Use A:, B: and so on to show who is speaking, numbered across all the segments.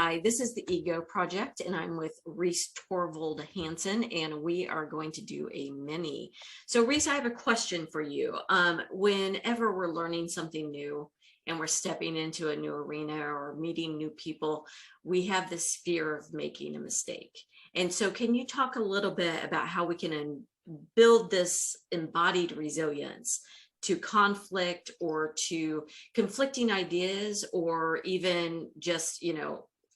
A: Hi, this is the Ego Project, and I'm with Reese Torvald Hansen, and we are going to do a mini. So, Reese, I have a question for you. Whenever we're learning something new and we're stepping into a new arena or meeting new people, we have this fear of making a mistake. And so, can you talk a little bit about how we can build this embodied resilience to conflict or to conflicting ideas, or even just,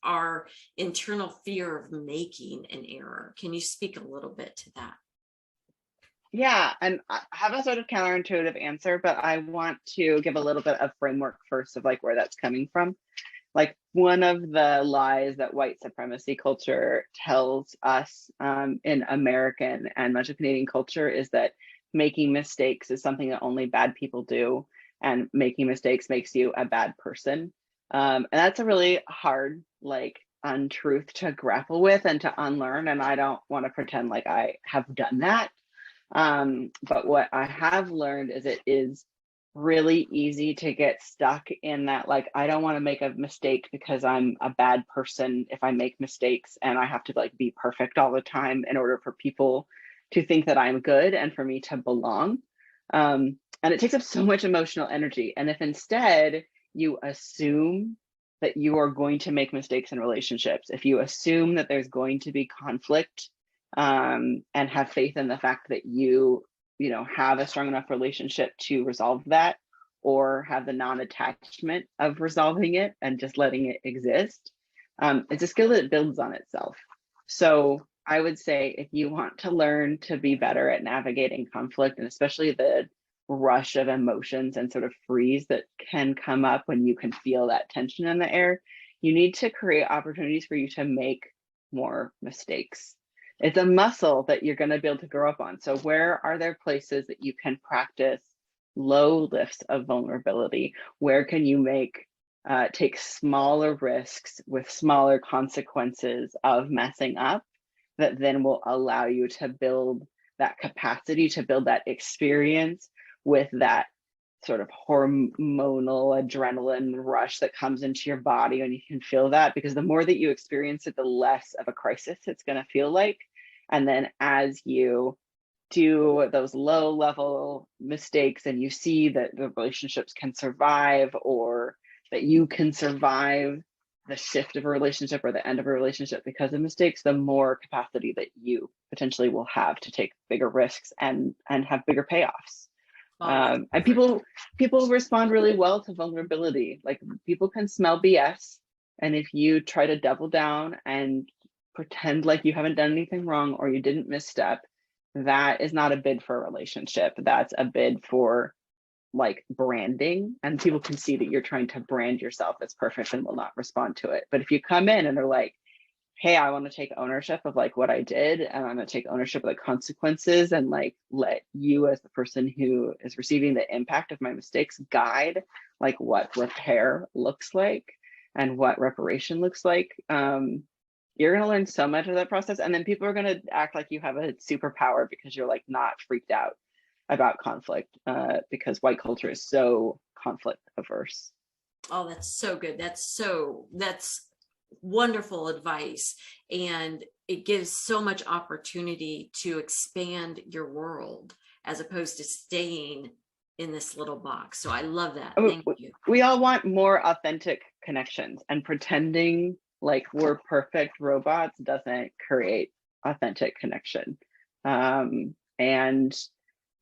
A: our internal fear of making an error? Can you speak a little bit to that?
B: Yeah, and I have a sort of counterintuitive answer, but I want to give a little bit of framework first of like where that's coming from. Like one of the lies that white supremacy culture tells us in American and much of Canadian culture is that making mistakes is something that only bad people do, and making mistakes makes you a bad person. And that's a really hard, like, untruth to grapple with and to unlearn. And I don't want to pretend like I have done that. But what I have learned is it is really easy to get stuck in that, like, I don't want to make a mistake because I'm a bad person if I make mistakes, and I have to like be perfect all the time in order for people to think that I'm good and for me to belong. And it takes up so much emotional energy. And if instead you assume that you are going to make mistakes in relationships, if you assume that there's going to be conflict, and have faith in the fact that you have a strong enough relationship to resolve that, or have the non-attachment of resolving it and just letting it exist, it's a skill that builds on itself. So I would say if you want to learn to be better at navigating conflict, and especially the rush of emotions and sort of freeze that can come up when you can feel that tension in the air, you need to create opportunities for you to make more mistakes. It's a muscle that you're going to be able to grow up on. So where are there places that you can practice low lifts of vulnerability? Where can you take smaller risks with smaller consequences of messing up, that then will allow you to build that capacity, to build that experience with that sort of hormonal adrenaline rush that comes into your body when you can feel that? Because the more that you experience it, the less of a crisis it's going to feel like. And then as you do those low level mistakes and you see that the relationships can survive, or that you can survive the shift of a relationship or the end of a relationship because of mistakes, the more capacity that you potentially will have to take bigger risks and have bigger payoffs. And people respond really well to vulnerability. Like, people can smell BS, and if you try to double down and pretend like you haven't done anything wrong or you didn't misstep, that is not a bid for a relationship. That's a bid for like branding, and people can see that you're trying to brand yourself as perfect and will not respond to it. But if you come in and are like, hey, I want to take ownership of like what I did, and I'm going to take ownership of the consequences, and like let you as the person who is receiving the impact of my mistakes guide like what repair looks like and what reparation looks like, you're going to learn so much of that process. And then people are going to act like you have a superpower because you're like not freaked out about conflict, because white culture is so conflict averse.
A: Oh, that's so good. That's wonderful advice. And it gives so much opportunity to expand your world as opposed to staying in this little box. So I love that. Thank you.
B: We all want more authentic connections, and pretending like we're perfect robots doesn't create authentic connection. And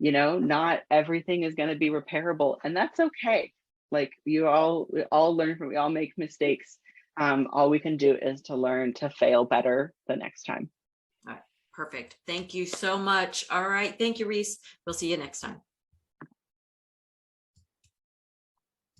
B: not everything is going to be repairable, and that's okay. Like, we all learn from, we all make mistakes. All we can do is to learn to fail better the next time.
A: All right, perfect. Thank you so much. All right, thank you, Reese. We'll see you next time.